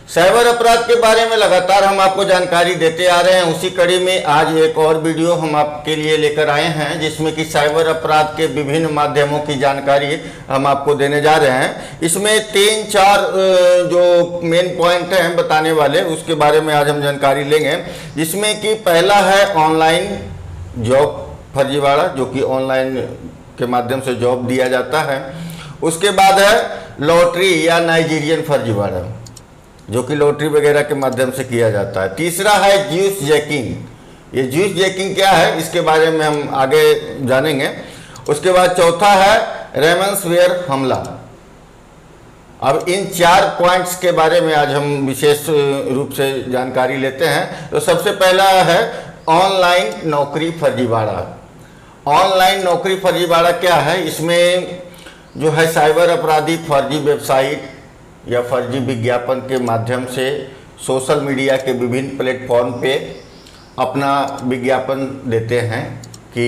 Cyber अपराध के बारे में लगातार हम आपको जानकारी देते आ रहे हैं। उसी कड़ी में आज एक और वीडियो हम आपके लिए लेकर आए हैं, जिसमें कि साइबर अपराध के विभिन्न माध्यमों की जानकारी हम आपको देने जा रहे हैं। इसमें 3-4 जो मेन पॉइंट हैं बताने वाले, उसके बारे में आज हम जानकारी लेंगे। जिसमें कि पहला है ऑनलाइन जॉब फर्जीवाड़ा, जो कि ऑनलाइन के माध्यम से जॉब दिया जाता है। उसके बाद है लॉटरी या नाइजीरियन फर्जीवाड़ा, जो कि लॉटरी वगैरह के माध्यम से किया जाता है। तीसरा है ज्यूस जैकिंग। ये ज्यूस जैकिंग क्या है, इसके बारे में हम आगे जानेंगे। उसके बाद चौथा है रेमन्सवेयर हमला। अब इन 4 पॉइंट्स के बारे में आज हम विशेष रूप से जानकारी लेते हैं। तो सबसे पहला है ऑनलाइन नौकरी फर्जीवाड़ा। ऑनलाइन नौकरी फर्जीवाड़ा क्या है? इसमें जो है साइबर अपराधी फर्जी वेबसाइट या फर्जी विज्ञापन के माध्यम से सोशल मीडिया के विभिन्न प्लेटफॉर्म पे अपना विज्ञापन देते हैं कि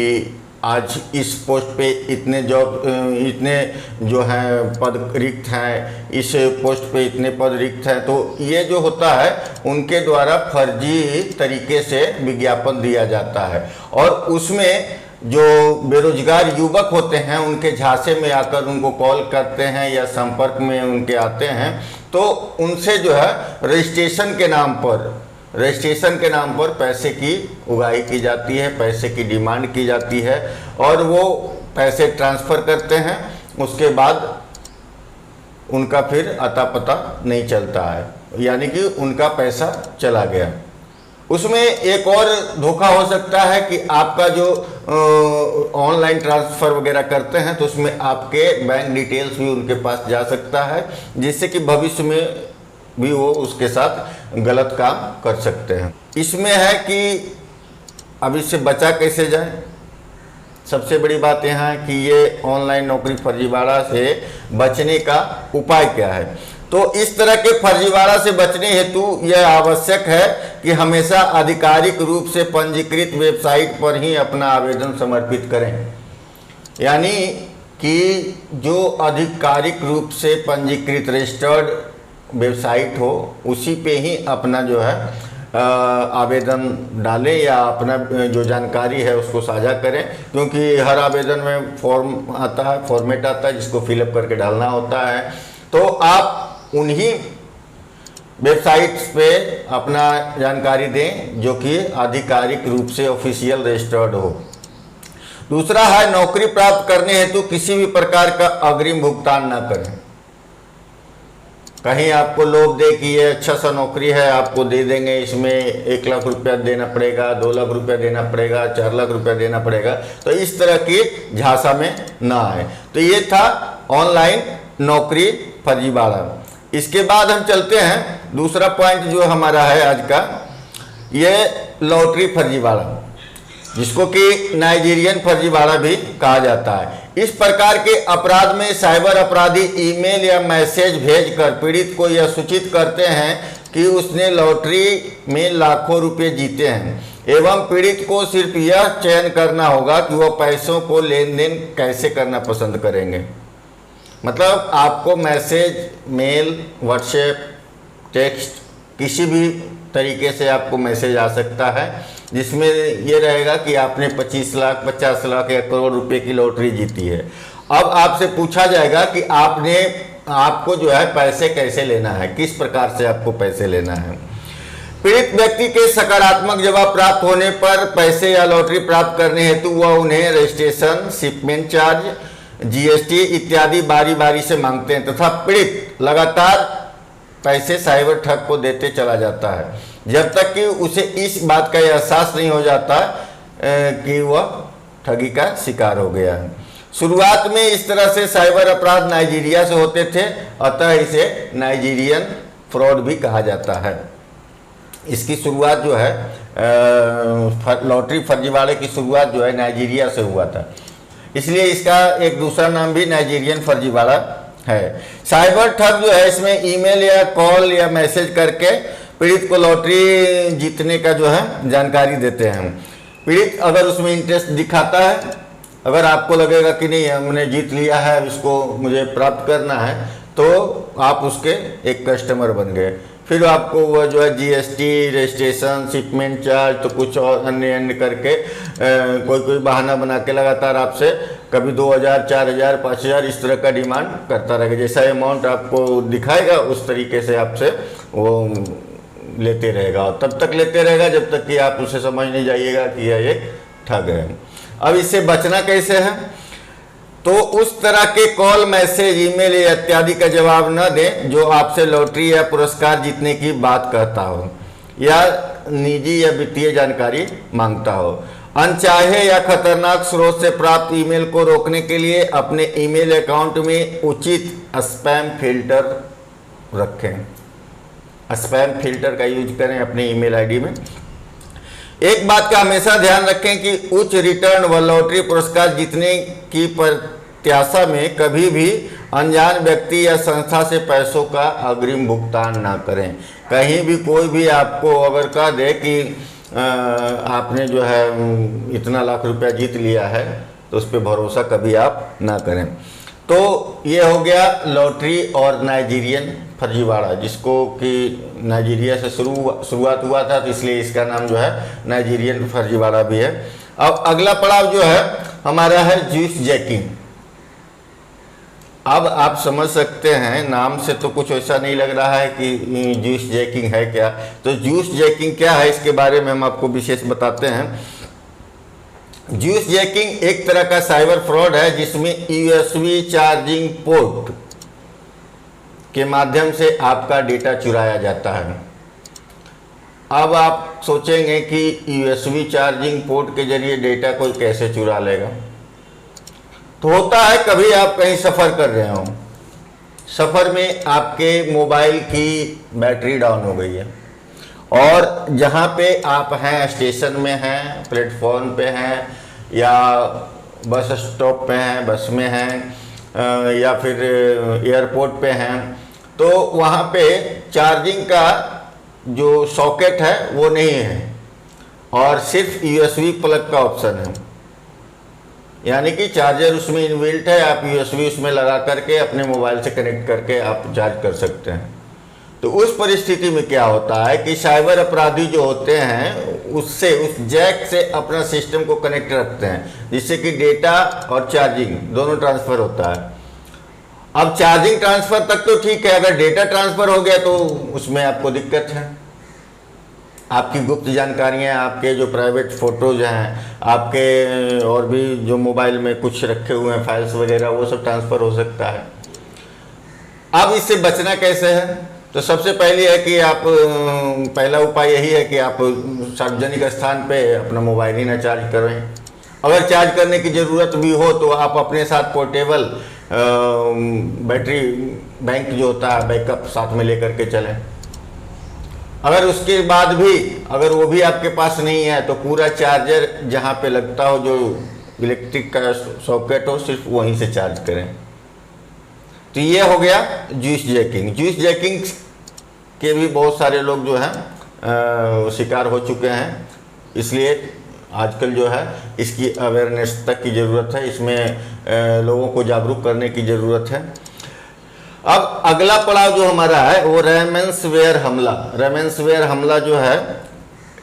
आज इस पोस्ट पे इतने जो हैं पद रिक्त हैं, इस पोस्ट पे इतने पद रिक्त हैं। तो ये जो होता है उनके द्वारा फर्जी तरीके से विज्ञापन दिया जाता है, और उसमें जो बेरोजगार युवक होते हैं उनके झांसे में आकर उनको कॉल करते हैं या संपर्क में उनके आते हैं। तो उनसे जो है रजिस्ट्रेशन के नाम पर पैसे की उगाही की जाती है, पैसे की डिमांड की जाती है, और वो पैसे ट्रांसफ़र करते हैं। उसके बाद उनका फिर अता पता नहीं चलता है, यानी कि उनका पैसा चला गया। उसमें एक और धोखा हो सकता है कि आपका जो ऑनलाइन ट्रांसफ़र वगैरह करते हैं तो उसमें आपके बैंक डिटेल्स भी उनके पास जा सकता है, जिससे कि भविष्य में भी वो उसके साथ गलत काम कर सकते हैं। इसमें है कि अब इससे बचा कैसे जाए। सबसे बड़ी बात यहाँ है कि ये ऑनलाइन नौकरी फर्जीवाड़ा से बचने का उपाय क्या है। तो इस तरह के फर्जीवाड़ा से बचने हेतु यह आवश्यक है कि हमेशा आधिकारिक रूप से पंजीकृत वेबसाइट पर ही अपना आवेदन समर्पित करें। यानी कि जो आधिकारिक रूप से पंजीकृत रजिस्टर्ड वेबसाइट हो, उसी पे ही अपना जो है आवेदन डालें या अपना जो जानकारी है उसको साझा करें। क्योंकि हर आवेदन में फॉर्म आता है, फॉर्मेट आता है, जिसको फिलअप करके डालना होता है। तो आप उन्हीं वेबसाइट्स पे अपना जानकारी दें जो कि आधिकारिक रूप से ऑफिशियल रजिस्टर्ड हो। दूसरा है नौकरी प्राप्त करने हेतु किसी भी प्रकार का अग्रिम भुगतान ना करें। कहीं आपको लोभ दे कि ये अच्छा सा नौकरी है, आपको दे देंगे, इसमें 1 लाख रुपया देना पड़ेगा, 2 लाख रुपया देना पड़ेगा, 4 लाख रुपया देना पड़ेगा, तो इस तरह की झांसा में ना आए। तो ये था ऑनलाइन नौकरी फर्जीवाड़ा। इसके बाद हम चलते हैं, दूसरा पॉइंट जो हमारा है आज का, ये लॉटरी फर्जीवाड़ा, जिसको कि नाइजीरियन फर्जीवाड़ा भी कहा जाता है। इस प्रकार के अपराध में साइबर अपराधी ईमेल या मैसेज भेजकर पीड़ित को यह सूचित करते हैं कि उसने लॉटरी में लाखों रुपए जीते हैं, एवं पीड़ित को सिर्फ यह चयन करना होगा कि वह पैसों को लेन देन कैसे करना पसंद करेंगे। मतलब आपको मैसेज, मेल, व्हाट्सएप, टेक्स्ट, किसी भी तरीके से आपको मैसेज आ सकता है, जिसमें ये रहेगा कि आपने 25 लाख, 50 लाख या करोड़ रुपए की लॉटरी जीती है। अब आपसे पूछा जाएगा कि आपको जो है पैसे कैसे लेना है, किस प्रकार से आपको पैसे लेना है। पीड़ित व्यक्ति के सकारात्मक जवाब प्राप्त होने पर पैसे या लॉटरी प्राप्त करने हेतु वह उन्हें रजिस्ट्रेशन, शिपमेंट चार्ज, जीएसटी इत्यादि बारी बारी से मांगते हैं, तथा पीड़ित लगातार पैसे साइबर ठग को देते चला जाता है, जब तक कि उसे इस बात का एहसास नहीं हो जाता कि वह ठगी का शिकार हो गया है। शुरुआत में इस तरह से साइबर अपराध नाइजीरिया से होते थे, अतः इसे नाइजीरियन फ्रॉड भी कहा जाता है। इसकी शुरुआत जो है लॉटरी फर्जीवाड़े की शुरुआत जो है नाइजीरिया से हुआ था, इसलिए इसका एक दूसरा नाम भी नाइजीरियन फर्जीवाड़ा है। साइबर ठग जो है इसमें ईमेल या कॉल या मैसेज करके पीड़ित को लॉटरी जीतने का जो है जानकारी देते हैं। पीड़ित अगर उसमें इंटरेस्ट दिखाता है, अगर आपको लगेगा कि नहीं हमने जीत लिया है, इसको मुझे प्राप्त करना है, तो आप उसके एक कस्टमर बन गए। फिर आपको वह जो है जीएसटी, रजिस्ट्रेशन, शिपमेंट चार्ज, तो कुछ और अन्य करके कोई कोई बहाना बना के लगातार आपसे कभी 2000, 4000, 5000 इस तरह का डिमांड करता रहेगा। जैसा अमाउंट आपको दिखाएगा उस तरीके से आपसे वो लेते रहेगा, और तब तक लेते रहेगा जब तक कि आप उसे समझ नहीं जाइएगा कि यह एक ठग है। अब इससे बचना कैसे है? तो उस तरह के कॉल, मैसेज, ईमेल या इत्यादि का जवाब न दें जो आपसे लॉटरी या पुरस्कार जीतने की बात कहता हो या निजी या वित्तीय जानकारी मांगता हो। अनचाहे या खतरनाक स्रोत से प्राप्त ईमेल को रोकने के लिए अपने ईमेल अकाउंट में उचित स्पैम फिल्टर रखें। स्पैम फिल्टर का यूज करें अपने ईमेल आईडी में। एक बात का हमेशा ध्यान रखें कि उच्च रिटर्न व लॉटरी पुरस्कार जीतने की प्रत्याशा में कभी भी अनजान व्यक्ति या संस्था से पैसों का अग्रिम भुगतान ना करें। कहीं भी कोई भी आपको अगर कह दे कि आपने जो है इतना लाख रुपया जीत लिया है, तो उस पर भरोसा कभी आप ना करें। तो ये हो गया लॉटरी और नाइजीरियन फर्जीवाड़ा, जिसको कि नाइजीरिया से शुरुआत हुआ था, तो इसलिए इसका नाम जो है नाइजीरियन फर्जीवाड़ा भी है। अब अगला पड़ाव जो है हमारा है जूस जैकिंग। अब आप समझ सकते हैं, नाम से तो कुछ ऐसा नहीं लग रहा है कि जूस जैकिंग है क्या। तो जूस जैकिंग क्या है, इसके बारे में हम आपको विशेष बताते हैं। जूस जैकिंग एक तरह का साइबर फ्रॉड है जिसमें यूएसबी चार्जिंग पोर्ट के माध्यम से आपका डेटा चुराया जाता है। अब आप सोचेंगे कि यूएसबी चार्जिंग पोर्ट के जरिए डेटा कोई कैसे चुरा लेगा। तो होता है कभी आप कहीं सफ़र कर रहे हो, सफ़र में आपके मोबाइल की बैटरी डाउन हो गई है, और जहाँ पे आप हैं, स्टेशन में हैं, प्लेटफॉर्म पे हैं, या बस स्टॉप पे हैं, बस में हैं, या फिर एयरपोर्ट पे हैं, तो वहाँ पे चार्जिंग का जो सॉकेट है वो नहीं है और सिर्फ यूएसबी प्लग का ऑप्शन है। यानी कि चार्जर उसमें इनबिल्ट है, आप यूएसबी उसमें लगा करके अपने मोबाइल से कनेक्ट करके आप चार्ज कर सकते हैं। तो उस परिस्थिति में क्या होता है कि साइबर अपराधी जो होते हैं उससे, उस जैक से अपना सिस्टम को कनेक्ट रखते हैं, जिससे कि डेटा और चार्जिंग दोनों ट्रांसफ़र होता है। अब चार्जिंग ट्रांसफ़र तक तो ठीक है, अगर डेटा ट्रांसफ़र हो गया तो उसमें आपको दिक्कत है। आपकी गुप्त जानकारियाँ, आपके जो प्राइवेट फ़ोटोज़ हैं, आपके और भी जो मोबाइल में कुछ रखे हुए हैं फाइल्स वगैरह, वो सब ट्रांसफ़र हो सकता है। अब इससे बचना कैसे है? तो सबसे पहले है कि आप, पहला उपाय यही है कि आप सार्वजनिक स्थान पे अपना मोबाइल ही ना चार्ज करें। अगर चार्ज करने की ज़रूरत भी हो तो आप अपने साथ पोर्टेबल बैटरी बैंक जो होता है बैकअप साथ में लेकर के चलें। अगर उसके बाद भी अगर वो भी आपके पास नहीं है तो पूरा चार्जर जहाँ पे लगता हो, जो इलेक्ट्रिक का सॉकेट हो, सिर्फ वहीं से चार्ज करें। तो ये हो गया जूस जैकिंग। जूस जैकिंग के भी बहुत सारे लोग जो हैं शिकार हो चुके हैं, इसलिए आजकल जो है इसकी अवेयरनेस तक की ज़रूरत है, इसमें लोगों को जागरूक करने की ज़रूरत है। अब अगला पड़ाव जो हमारा है वो रैंसमवेयर हमला। रैंसमवेयर हमला जो है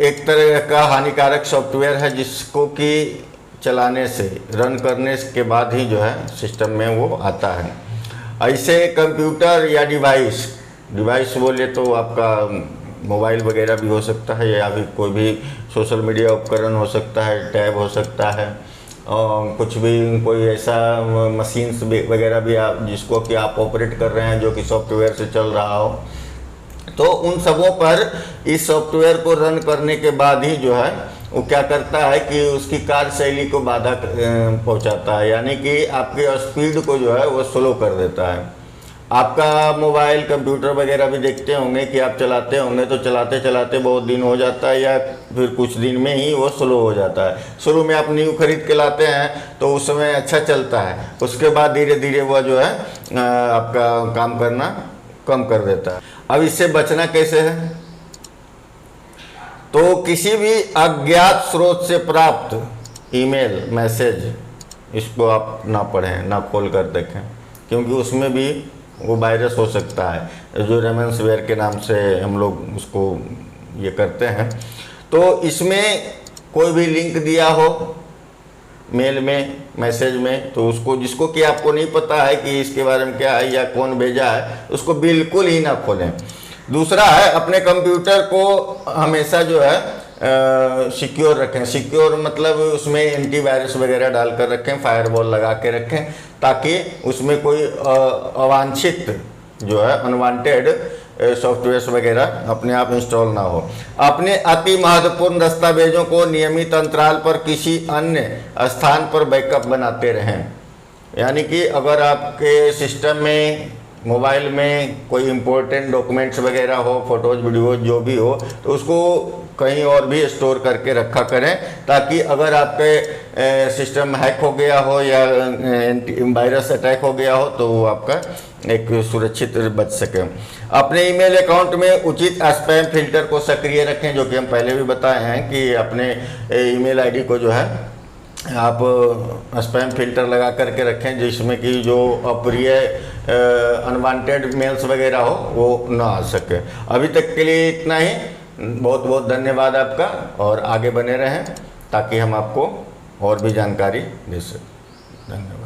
एक तरह का हानिकारक सॉफ्टवेयर है जिसको कि चलाने से, रन करने के बाद ही जो है सिस्टम में वो आता है। ऐसे कंप्यूटर या डिवाइस बोले तो आपका मोबाइल वगैरह भी हो सकता है, या फिर कोई भी सोशल मीडिया उपकरण हो सकता है, टैब हो सकता है, और कुछ भी कोई ऐसा मशीन्स वगैरह भी आप जिसको कि आप ऑपरेट कर रहे हैं जो कि सॉफ्टवेयर से चल रहा हो, तो उन सबों पर इस सॉफ्टवेयर को रन करने के बाद ही जो है वो क्या करता है कि उसकी कार्यशैली को बाधा पहुंचाता है, यानी कि आपकी स्पीड को जो है वो स्लो कर देता है। आपका मोबाइल, कंप्यूटर वगैरह भी देखते होंगे कि आप चलाते होंगे, तो चलाते चलाते बहुत दिन हो जाता है या फिर कुछ दिन में ही वो स्लो हो जाता है। शुरू में आप न्यू खरीद के लाते हैं तो उस समय अच्छा चलता है, उसके बाद धीरे धीरे वह जो है आपका काम करना कम कर देता है। अब इससे बचना कैसे है? तो किसी भी अज्ञात स्रोत से प्राप्त ईमेल, मैसेज, इसको आप ना पढ़ें, ना खोल कर देखें, क्योंकि उसमें भी वो वायरस हो सकता है, जो रेमन्सवेयर के नाम से हम लोग उसको ये करते हैं। तो इसमें कोई भी लिंक दिया हो मेल में, मैसेज में, तो उसको, जिसको कि आपको नहीं पता है कि इसके बारे में क्या है या कौन भेजा है, उसको बिल्कुल ही ना खोलें। दूसरा है, अपने कंप्यूटर को हमेशा जो है सिक्योर रखें। सिक्योर मतलब उसमें एंटीवायरस वगैरह डालकर रखें, फायरवॉल लगा के रखें, ताकि उसमें कोई अवांछित जो है अनवांटेड सॉफ्टवेयर वगैरह अपने आप इंस्टॉल ना हो। अपने अति महत्वपूर्ण दस्तावेजों को नियमित अंतराल पर किसी अन्य स्थान पर बैकअप बनाते रहें। यानी कि अगर आपके सिस्टम में, मोबाइल में कोई इम्पोर्टेंट डॉक्यूमेंट्स वगैरह हो, फोटोज, वीडियोज जो भी हो, तो उसको कहीं और भी स्टोर करके रखा करें, ताकि अगर आपके सिस्टम हैक हो गया हो या वायरस अटैक हो गया हो तो वो आपका एक सुरक्षित बच सके। अपने ईमेल अकाउंट में उचित स्पैम फिल्टर को सक्रिय रखें, जो कि हम पहले भी बताए हैं कि अपने ईमेल आईडी को जो है आप स्पैम फिल्टर लगा करके रखें, जिसमें कि जो अप्रिय अनवांटेड मेल्स वगैरह हो वो ना आ सके। अभी तक के लिए इतना ही। बहुत बहुत धन्यवाद आपका, और आगे बने रहें ताकि हम आपको और भी जानकारी दे सकें। धन्यवाद।